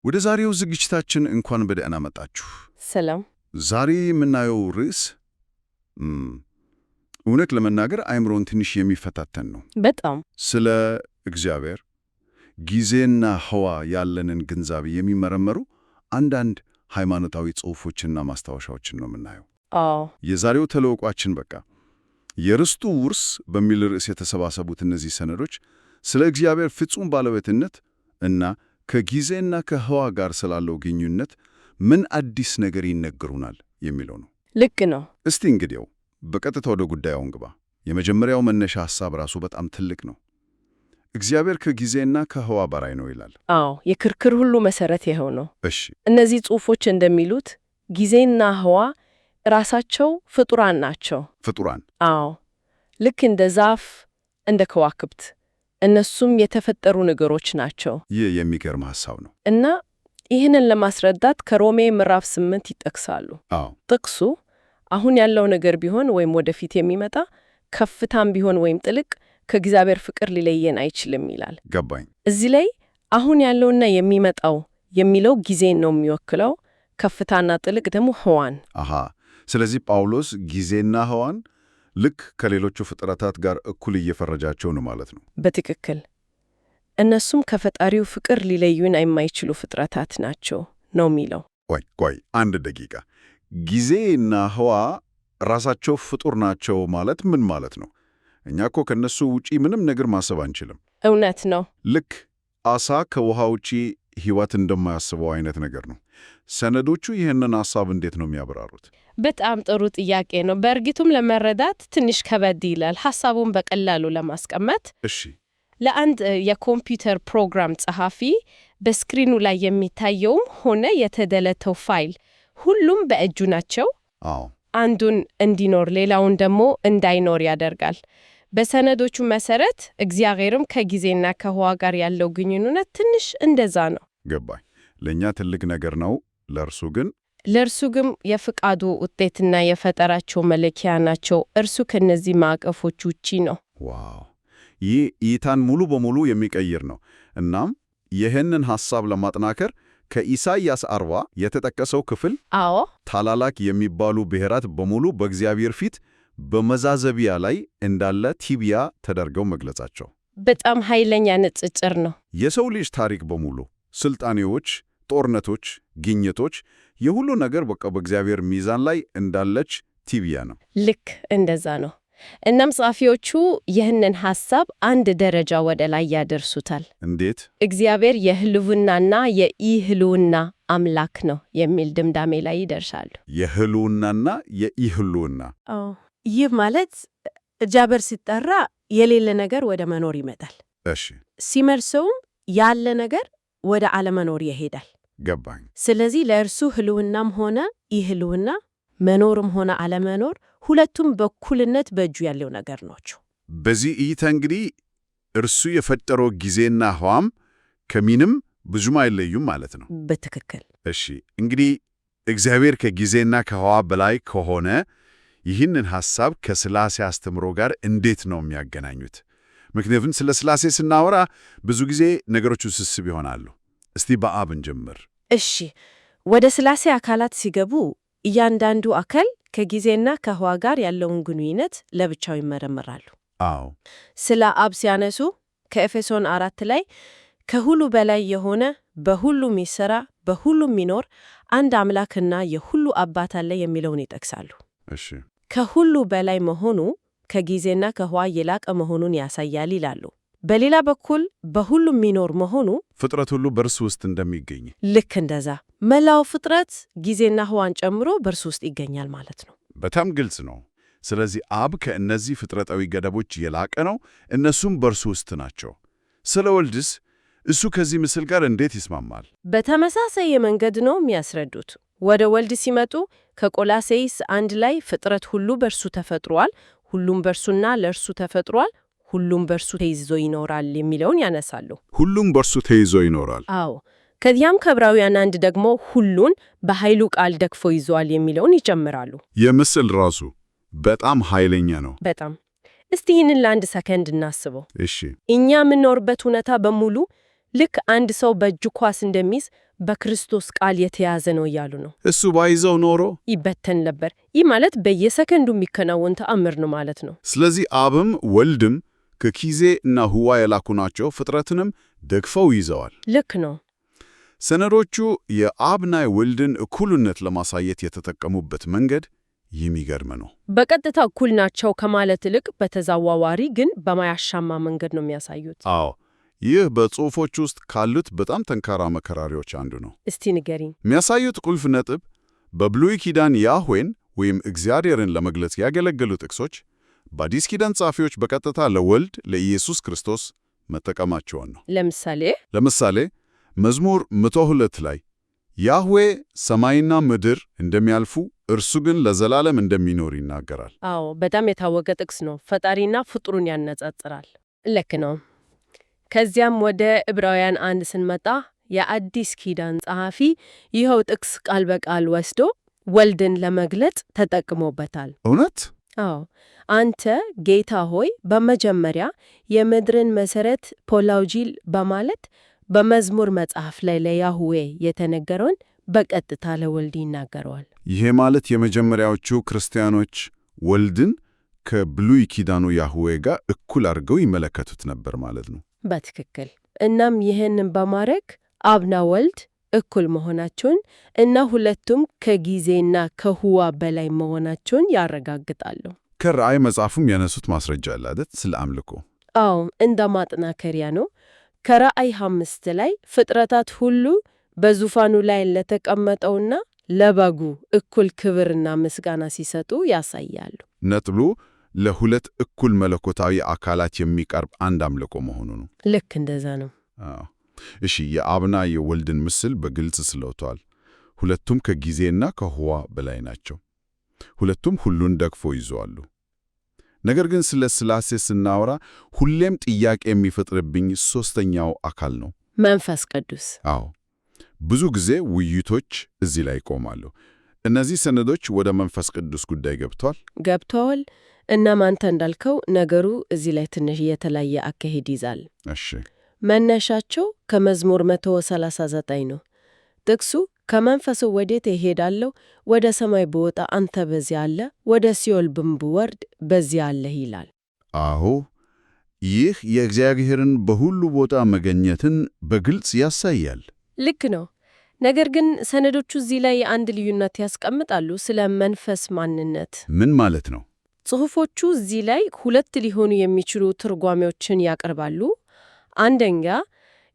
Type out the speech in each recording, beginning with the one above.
ወደ ዛሬው ዝግጅታችን እንኳን በደህና መጣችሁ። ሰላም። ዛሬ የምናየው ርዕስ እውነት ለመናገር አእምሮን ትንሽ የሚፈታተን ነው። በጣም ስለ እግዚአብሔር ጊዜና ህዋ ያለንን ግንዛቤ የሚመረመሩ አንዳንድ ሃይማኖታዊ ጽሑፎችና ማስታወሻዎችን ነው የምናየው። አዎ፣ የዛሬው ተለውቋችን በቃ የርስቱ ውርስ በሚል ርዕስ የተሰባሰቡት እነዚህ ሰነዶች ስለ እግዚአብሔር ፍጹም ባለቤትነት እና ከጊዜና ከህዋ ጋር ስላለው ግንኙነት ምን አዲስ ነገር ይነግሩናል የሚለው ነው። ልክ ነው። እስቲ እንግዲያው በቀጥታ ወደ ጉዳዩ እንግባ። የመጀመሪያው መነሻ ሐሳብ ራሱ በጣም ትልቅ ነው። እግዚአብሔር ከጊዜና ከህዋ በላይ ነው ይላል። አዎ፣ የክርክር ሁሉ መሰረት ይኸው ነው። እሺ፣ እነዚህ ጽሑፎች እንደሚሉት ጊዜና ህዋ ራሳቸው ፍጡራን ናቸው። ፍጡራን? አዎ፣ ልክ እንደ ዛፍ፣ እንደ ከዋክብት እነሱም የተፈጠሩ ነገሮች ናቸው። ይህ የሚገርም ሐሳብ ነው። እና ይህንን ለማስረዳት ከሮሜ ምዕራፍ 8 ይጠቅሳሉ። አዎ፣ ጥቅሱ አሁን ያለው ነገር ቢሆን ወይም ወደፊት የሚመጣ ከፍታም ቢሆን ወይም ጥልቅ ከእግዚአብሔር ፍቅር ሊለየን አይችልም ይላል። ገባኝ። እዚህ ላይ አሁን ያለውና የሚመጣው የሚለው ጊዜን ነው የሚወክለው፣ ከፍታና ጥልቅ ደግሞ ህዋን። አሃ፣ ስለዚህ ጳውሎስ ጊዜና ህዋን ልክ ከሌሎቹ ፍጥረታት ጋር እኩል እየፈረጃቸው ነው ማለት ነው። በትክክል እነሱም ከፈጣሪው ፍቅር ሊለዩን የማይችሉ ፍጥረታት ናቸው ነው የሚለው። ቆይ አንድ ደቂቃ። ጊዜና ህዋ ራሳቸው ፍጡር ናቸው ማለት ምን ማለት ነው? እኛ እኮ ከነሱ ውጪ ምንም ነገር ማሰብ አንችልም። እውነት ነው። ልክ አሳ ከውሃ ውጪ ህይወት እንደማያስበው አይነት ነገር ነው። ሰነዶቹ ይህንን ሐሳብ እንዴት ነው የሚያብራሩት? በጣም ጥሩ ጥያቄ ነው። በእርግጡም ለመረዳት ትንሽ ከበድ ይላል። ሐሳቡን በቀላሉ ለማስቀመጥ እሺ፣ ለአንድ የኮምፒውተር ፕሮግራም ጸሐፊ በስክሪኑ ላይ የሚታየውም ሆነ የተደለተው ፋይል ሁሉም በእጁ ናቸው። አዎ፣ አንዱን እንዲኖር ሌላውን ደግሞ እንዳይኖር ያደርጋል። በሰነዶቹ መሰረት እግዚአብሔርም ከጊዜና ከህዋ ጋር ያለው ግንኙነት ትንሽ እንደዛ ነው። ገባኝ። ለእኛ ትልቅ ነገር ነው፣ ለእርሱ ግን የፍቃዱ ውጤትና የፈጠራቸው መለኪያ ናቸው። እርሱ ከነዚህ ማዕቀፎች ውጪ ነው። ዋው! ይህ እይታን ሙሉ በሙሉ የሚቀይር ነው። እናም ይህንን ሐሳብ ለማጠናከር ከኢሳይያስ 40 የተጠቀሰው ክፍል አዎ፣ ታላላቅ የሚባሉ ብሔራት በሙሉ በእግዚአብሔር ፊት በመዛዘቢያ ላይ እንዳለ ቲቢያ ተደርገው መግለጻቸው በጣም ኃይለኛ ንጽጽር ነው። የሰው ልጅ ታሪክ በሙሉ ስልጣኔዎች፣ ጦርነቶች፣ ግኝቶች፣ የሁሉ ነገር በቃ በእግዚአብሔር ሚዛን ላይ እንዳለች ቲቢያ ነው። ልክ እንደዛ ነው። እናም ጸሐፊዎቹ ይህንን ሐሳብ አንድ ደረጃ ወደ ላይ ያደርሱታል። እንዴት? እግዚአብሔር የህልውናና የኢህልውና አምላክ ነው የሚል ድምዳሜ ላይ ይደርሳሉ። የህልውናና የኢህልውና? ይህ ማለት እግዚአብሔር ሲጠራ የሌለ ነገር ወደ መኖር ይመጣል። እሺ። ሲመልሰውም ያለ ነገር ወደ አለመኖር ይሄዳል። ገባኝ። ስለዚህ ለእርሱ ህልውናም ሆነ ኢህልውና መኖርም ሆነ አለመኖር ሁለቱም በኩልነት በእጁ ያለው ነገር ናቸው። በዚህ እይታ እንግዲህ እርሱ የፈጠረው ጊዜና ህዋም ከምንም ብዙም አይለዩም ማለት ነው። በትክክል። እሺ፣ እንግዲህ እግዚአብሔር ከጊዜና ከህዋ በላይ ከሆነ ይህንን ሐሳብ ከሥላሴ አስተምሮ ጋር እንዴት ነው የሚያገናኙት? ምክንያቱም ስለ ሥላሴ ስናወራ ብዙ ጊዜ ነገሮች ውስብስብ ይሆናሉ። እስቲ በአብ እንጀምር። እሺ፣ ወደ ሥላሴ አካላት ሲገቡ እያንዳንዱ አካል ከጊዜና ከህዋ ጋር ያለውን ግንኙነት ለብቻው ይመረምራሉ። አዎ፣ ስለ አብ ሲያነሱ ከኤፌሶን 4 ላይ ከሁሉ በላይ የሆነ በሁሉ የሚሠራ በሁሉ የሚኖር አንድ አምላክና የሁሉ አባት አለ የሚለውን ይጠቅሳሉ። እሺ፣ ከሁሉ በላይ መሆኑ ከጊዜና ከህዋ የላቀ መሆኑን ያሳያል ይላሉ። በሌላ በኩል በሁሉ የሚኖር መሆኑ ፍጥረት ሁሉ በእርሱ ውስጥ እንደሚገኝ፣ ልክ እንደዛ መላው ፍጥረት ጊዜና ህዋን ጨምሮ በእርሱ ውስጥ ይገኛል ማለት ነው። በጣም ግልጽ ነው። ስለዚህ አብ ከእነዚህ ፍጥረታዊ ገደቦች የላቀ ነው፣ እነሱም በእርሱ ውስጥ ናቸው። ስለ ወልድስ እሱ ከዚህ ምስል ጋር እንዴት ይስማማል? በተመሳሳይ መንገድ ነው የሚያስረዱት። ወደ ወልድ ሲመጡ ከቆላሴይስ 1 ላይ ፍጥረት ሁሉ በእርሱ ተፈጥሯል፣ ሁሉም በእርሱና ለእርሱ ተፈጥሯል፣ ሁሉም በእርሱ ተይዞ ይኖራል የሚለውን ያነሳሉ። ሁሉም በእርሱ ተይዞ ይኖራል። አዎ። ከዚያም ከዕብራውያን 1 ደግሞ ሁሉን በኃይሉ ቃል ደግፎ ይዟል የሚለውን ይጨምራሉ። የምስል ራሱ በጣም ኃይለኛ ነው። በጣም። እስቲ ይህንን ለአንድ ሰከንድ እናስበው። እሺ፣ እኛ የምንኖርበት ሁኔታ በሙሉ ልክ አንድ ሰው በእጁ ኳስ እንደሚይዝ በክርስቶስ ቃል የተያዘ ነው እያሉ ነው። እሱ ባይዘው ኖሮ ይበተን ነበር። ይህ ማለት በየሰከንዱ የሚከናወን ተአምር ነው ማለት ነው። ስለዚህ አብም ወልድም ከጊዜ እና ህዋ የላኩ ናቸው፣ ፍጥረትንም ደግፈው ይዘዋል። ልክ ነው። ሰነዶቹ የአብና የወልድን እኩልነት ለማሳየት የተጠቀሙበት መንገድ የሚገርም ነው። በቀጥታ እኩል ናቸው ከማለት ይልቅ በተዘዋዋሪ ግን በማያሻማ መንገድ ነው የሚያሳዩት። አዎ፣ ይህ በጽሑፎች ውስጥ ካሉት በጣም ጠንካራ መከራሪዎች አንዱ ነው። እስቲ ንገሪኝ። የሚያሳዩት ቁልፍ ነጥብ በብሉይ ኪዳን ያህዌን ወይም እግዚአብሔርን ለመግለጽ ያገለገሉ ጥቅሶች በአዲስ ኪዳን ጸሐፊዎች በቀጥታ ለወልድ ለኢየሱስ ክርስቶስ መጠቀማቸውን ነው። ለምሳሌ መዝሙር 102 ላይ ያህዌ ሰማይና ምድር እንደሚያልፉ እርሱ ግን ለዘላለም እንደሚኖር ይናገራል። አዎ፣ በጣም የታወቀ ጥቅስ ነው። ፈጣሪና ፍጡሩን ያነጻጽራል። ልክ ነው። ከዚያም ወደ ዕብራውያን 1 ስንመጣ የአዲስ ኪዳን ጸሐፊ ይኸው ጥቅስ ቃል በቃል ወስዶ ወልድን ለመግለጽ ተጠቅሞበታል። እውነት? አዎ፣ አንተ ጌታ ሆይ በመጀመሪያ የምድርን መሠረት ፖላውጂል በማለት በመዝሙር መጽሐፍ ላይ ለያህዌ የተነገረውን በቀጥታ ለወልድ ይናገረዋል። ይሄ ማለት የመጀመሪያዎቹ ክርስቲያኖች ወልድን ከብሉይ ኪዳኑ ያህዌ ጋር እኩል አድርገው ይመለከቱት ነበር ማለት ነው። በትክክል። እናም ይህንን በማድረግ አብና ወልድ እኩል መሆናቸውን እና ሁለቱም ከጊዜና ከህዋ በላይ መሆናቸውን ያረጋግጣሉ። ከራእይ መጽሐፉም ያነሱት ማስረጃ አለ አይደል? ስለ አምልኮ። አዎ፣ እንደ ማጠናከሪያ ነው። ከራእይ 5 ላይ ፍጥረታት ሁሉ በዙፋኑ ላይ ለተቀመጠውና ለበጉ እኩል ክብርና ምስጋና ሲሰጡ ያሳያሉ። ነጥሉ ለሁለት እኩል መለኮታዊ አካላት የሚቀርብ አንድ አምልኮ መሆኑ ነው። ልክ እንደዛ ነው። እሺ፣ የአብና የወልድን ምስል በግልጽ ስለውተዋል። ሁለቱም ከጊዜና ከህዋ በላይ ናቸው። ሁለቱም ሁሉን ደግፎ ይዘዋሉ። ነገር ግን ስለ ሥላሴ ስናወራ ሁሌም ጥያቄ የሚፈጥርብኝ ሦስተኛው አካል ነው፣ መንፈስ ቅዱስ። አዎ፣ ብዙ ጊዜ ውይይቶች እዚህ ላይ ይቆማሉ። እነዚህ ሰነዶች ወደ መንፈስ ቅዱስ ጉዳይ ገብተዋል። እናም አንተ እንዳልከው ነገሩ እዚህ ላይ ትንሽ የተለየ አካሄድ ይዛል። እሺ፣ መነሻቸው ከመዝሙር 139 ነው። ጥቅሱ ከመንፈሱ ወዴት እሄዳለሁ? ወደ ሰማይ ብወጣ አንተ በዚያ አለ፣ ወደ ሲኦል ብወርድ በዚያ አለህ ይላል። አዎ፣ ይህ የእግዚአብሔርን በሁሉ ቦታ መገኘትን በግልጽ ያሳያል። ልክ ነው። ነገር ግን ሰነዶቹ እዚህ ላይ አንድ ልዩነት ያስቀምጣሉ፣ ስለ መንፈስ ማንነት። ምን ማለት ነው? ጽሑፎቹ እዚህ ላይ ሁለት ሊሆኑ የሚችሉ ትርጓሜዎችን ያቀርባሉ። አንደኛ፣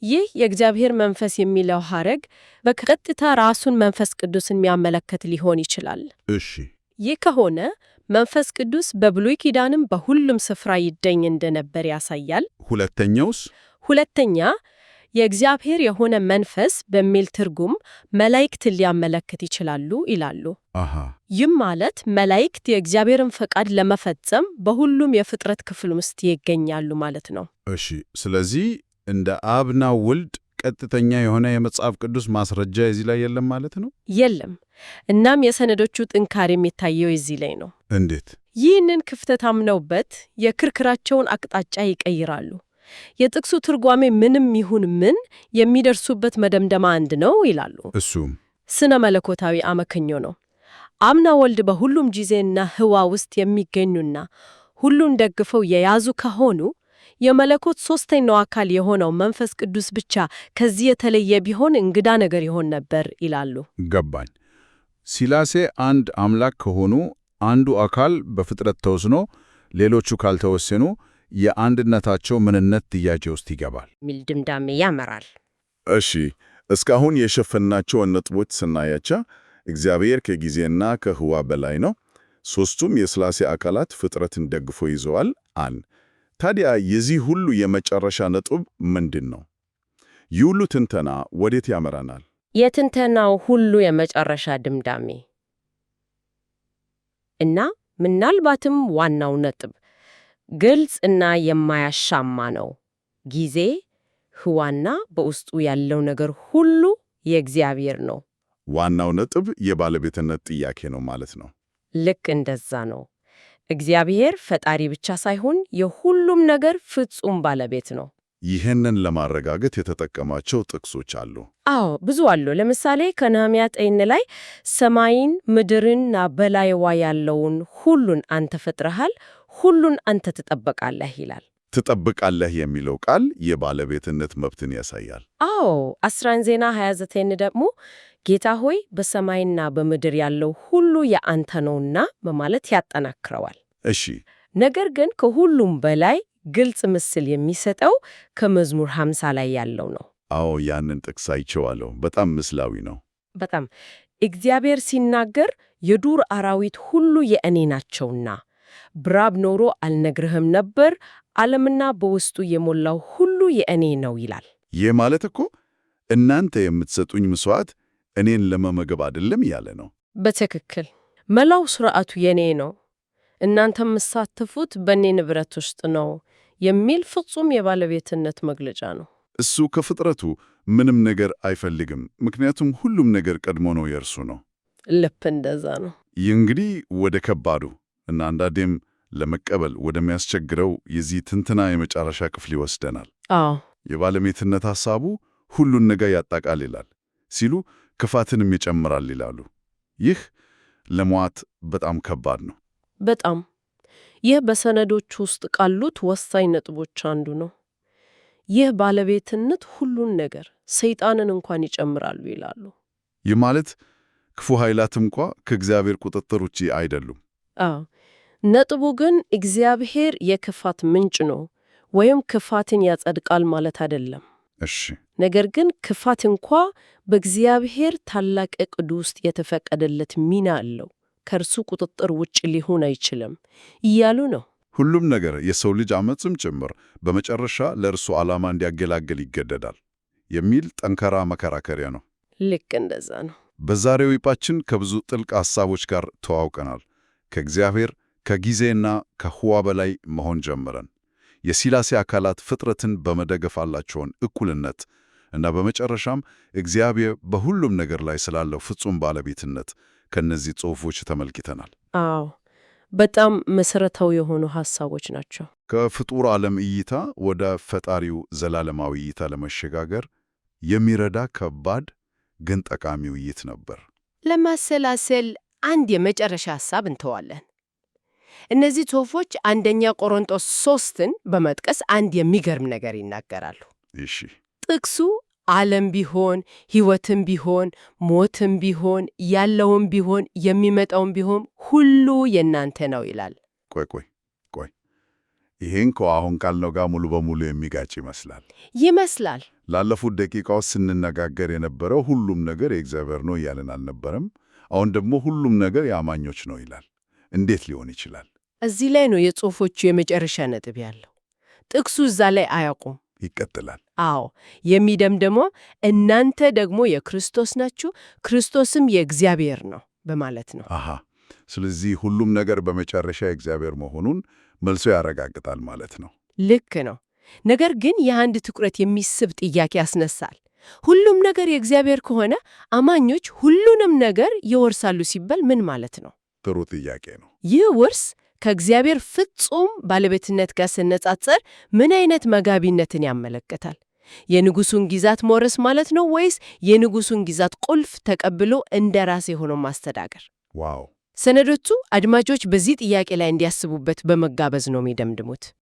ይህ የእግዚአብሔር መንፈስ የሚለው ሐረግ በቀጥታ ራሱን መንፈስ ቅዱስን የሚያመለክት ሊሆን ይችላል። እሺ፣ ይህ ከሆነ መንፈስ ቅዱስ በብሉይ ኪዳንም በሁሉም ስፍራ ይገኝ እንደነበር ያሳያል። ሁለተኛ የእግዚአብሔር የሆነ መንፈስ በሚል ትርጉም መላእክትን ሊያመለክት ይችላሉ ይላሉ። ይህም ማለት መላእክት የእግዚአብሔርን ፈቃድ ለመፈጸም በሁሉም የፍጥረት ክፍል ውስጥ ይገኛሉ ማለት ነው። እሺ፣ ስለዚህ እንደ አብና ወልድ ቀጥተኛ የሆነ የመጽሐፍ ቅዱስ ማስረጃ እዚህ ላይ የለም ማለት ነው? የለም። እናም የሰነዶቹ ጥንካሬ የሚታየው እዚህ ላይ ነው። እንዴት? ይህንን ክፍተት አምነውበት የክርክራቸውን አቅጣጫ ይቀይራሉ። የጥቅሱ ትርጓሜ ምንም ይሁን ምን የሚደርሱበት መደምደማ አንድ ነው ይላሉ። እሱም ስነ መለኮታዊ አመክንዮ ነው። አብና ወልድ በሁሉም ጊዜና ህዋ ውስጥ የሚገኙና ሁሉን ደግፈው የያዙ ከሆኑ የመለኮት ሦስተኛው አካል የሆነው መንፈስ ቅዱስ ብቻ ከዚህ የተለየ ቢሆን እንግዳ ነገር ይሆን ነበር ይላሉ። ገባኝ። ሥላሴ አንድ አምላክ ከሆኑ አንዱ አካል በፍጥረት ተወስኖ ሌሎቹ ካልተወሰኑ የአንድነታቸው ምንነት ጥያቄ ውስጥ ይገባል ሚል ድምዳሜ ያመራል። እሺ፣ እስካሁን የሸፈናቸውን ነጥቦች ስናያቸው እግዚአብሔር ከጊዜና ከህዋ በላይ ነው። ሦስቱም የሥላሴ አካላት ፍጥረትን ደግፎ ይዘዋል። ታዲያ የዚህ ሁሉ የመጨረሻ ነጥብ ምንድን ነው? ይህ ሁሉ ትንተና ወዴት ያመራናል? የትንተናው ሁሉ የመጨረሻ ድምዳሜ እና ምናልባትም ዋናው ነጥብ ግልጽ እና የማያሻማ ነው። ጊዜ፣ ህዋና በውስጡ ያለው ነገር ሁሉ የእግዚአብሔር ነው። ዋናው ነጥብ የባለቤትነት ጥያቄ ነው ማለት ነው። ልክ እንደዛ ነው። እግዚአብሔር ፈጣሪ ብቻ ሳይሆን የሁሉም ነገር ፍጹም ባለቤት ነው። ይህንን ለማረጋገጥ የተጠቀማቸው ጥቅሶች አሉ። አዎ ብዙ አሉ። ለምሳሌ ከነህምያ 9 ላይ ሰማይን ምድርንና በላይዋ ያለውን ሁሉን አንተ ፈጥረሃል፣ ሁሉን አንተ ትጠብቃለህ ይላል። ትጠብቃለህ የሚለው ቃል የባለቤትነት መብትን ያሳያል። አዎ 11 ዜና 29 ደግሞ ጌታ ሆይ በሰማይና በምድር ያለው ሁሉ የአንተ ነውና በማለት ያጠናክረዋል። እሺ፣ ነገር ግን ከሁሉም በላይ ግልጽ ምስል የሚሰጠው ከመዝሙር 50 ላይ ያለው ነው። አዎ ያንን ጥቅስ አይቼዋለሁ። በጣም ምስላዊ ነው። በጣም እግዚአብሔር ሲናገር የዱር አራዊት ሁሉ የእኔ ናቸውና ብራብ ኖሮ አልነግርህም ነበር፣ ዓለምና በውስጡ የሞላው ሁሉ የእኔ ነው ይላል። ይህ ማለት እኮ እናንተ የምትሰጡኝ መስዋዕት እኔን ለመመገብ አይደለም ያለ ነው። በትክክል መላው ሥርዓቱ የኔ ነው፣ እናንተ የምትሳተፉት በእኔ ንብረት ውስጥ ነው የሚል ፍጹም የባለቤትነት መግለጫ ነው። እሱ ከፍጥረቱ ምንም ነገር አይፈልግም፣ ምክንያቱም ሁሉም ነገር ቀድሞ ነው የእርሱ ነው። ልብ እንደዛ ነው። ይህ እንግዲህ ወደ ከባዱ እና አንዳንዴም ለመቀበል ወደሚያስቸግረው የዚህ ትንተና የመጨረሻ ክፍል ይወስደናል። አዎ የባለቤትነት ሐሳቡ ሁሉን ነገር ያጠቃልላል ሲሉ ክፋትንም ይጨምራል ይላሉ። ይህ ለመዋጥ በጣም ከባድ ነው። በጣም ይህ በሰነዶች ውስጥ ካሉት ወሳኝ ነጥቦች አንዱ ነው። ይህ ባለቤትነት ሁሉን ነገር ሰይጣንን እንኳን ይጨምራሉ ይላሉ። ይህ ማለት ክፉ ኃይላት እንኳ ከእግዚአብሔር ቁጥጥር ውጪ አይደሉም። አዎ ነጥቡ ግን እግዚአብሔር የክፋት ምንጭ ነው ወይም ክፋትን ያጸድቃል ማለት አይደለም። እሺ፣ ነገር ግን ክፋት እንኳ በእግዚአብሔር ታላቅ ዕቅድ ውስጥ የተፈቀደለት ሚና አለው፣ ከእርሱ ቁጥጥር ውጭ ሊሆን አይችልም እያሉ ነው። ሁሉም ነገር የሰው ልጅ ዓመፅም ጭምር በመጨረሻ ለእርሱ ዓላማ እንዲያገላግል ይገደዳል የሚል ጠንካራ መከራከሪያ ነው። ልክ እንደዛ ነው። በዛሬው ይጳችን ከብዙ ጥልቅ ሐሳቦች ጋር ተዋውቀናል። ከእግዚአብሔር ከጊዜና ከህዋ በላይ መሆን ጀምረን የሥላሴ አካላት ፍጥረትን በመደገፍ ያላቸውን እኩልነት እና በመጨረሻም እግዚአብሔር በሁሉም ነገር ላይ ስላለው ፍጹም ባለቤትነት ከነዚህ ጽሑፎች ተመልክተናል። አዎ በጣም መሰረታዊ የሆኑ ሐሳቦች ናቸው። ከፍጡር ዓለም እይታ ወደ ፈጣሪው ዘላለማዊ እይታ ለመሸጋገር የሚረዳ ከባድ ግን ጠቃሚ ውይይት ነበር። ለማሰላሰል አንድ የመጨረሻ ሐሳብ እንተዋለን። እነዚህ ጽሑፎች አንደኛ ቆሮንቶስ 3ን በመጥቀስ አንድ የሚገርም ነገር ይናገራሉ። እሺ፣ ጥቅሱ ዓለም ቢሆን ሕይወትም ቢሆን ሞትም ቢሆን ያለውም ቢሆን የሚመጣውም ቢሆን ሁሉ የእናንተ ነው ይላል። ቆይ ይሄን አሁን ካልነው ጋር ሙሉ በሙሉ የሚጋጭ ይመስላል። ላለፉት ደቂቃዎች ስንነጋገር የነበረው ሁሉም ነገር የእግዚአብሔር ነው እያለን አልነበረም? አሁን ደግሞ ሁሉም ነገር የአማኞች ነው ይላል። እንዴት ሊሆን ይችላል? እዚህ ላይ ነው የጽሑፎቹ የመጨረሻ ነጥብ ያለው። ጥቅሱ እዛ ላይ አያውቁም። ይቀጥላል። አዎ የሚደምደመው እናንተ ደግሞ የክርስቶስ ናችሁ፣ ክርስቶስም የእግዚአብሔር ነው በማለት ነው። አሃ፣ ስለዚህ ሁሉም ነገር በመጨረሻ የእግዚአብሔር መሆኑን መልሶ ያረጋግጣል ማለት ነው። ልክ ነው። ነገር ግን የአንድ ትኩረት የሚስብ ጥያቄ ያስነሳል። ሁሉም ነገር የእግዚአብሔር ከሆነ አማኞች ሁሉንም ነገር ይወርሳሉ ሲባል ምን ማለት ነው? ጥሩ ጥያቄ ነው። ይህ ውርስ ከእግዚአብሔር ፍጹም ባለቤትነት ጋር ሲነጻጸር ምን አይነት መጋቢነትን ያመለክታል? የንጉሱን ግዛት መውረስ ማለት ነው ወይስ የንጉሱን ግዛት ቁልፍ ተቀብሎ እንደ ራስ ሆኖ ማስተዳደር? ዋው! ሰነዶቹ አድማጮች በዚህ ጥያቄ ላይ እንዲያስቡበት በመጋበዝ ነው የሚደምድሙት።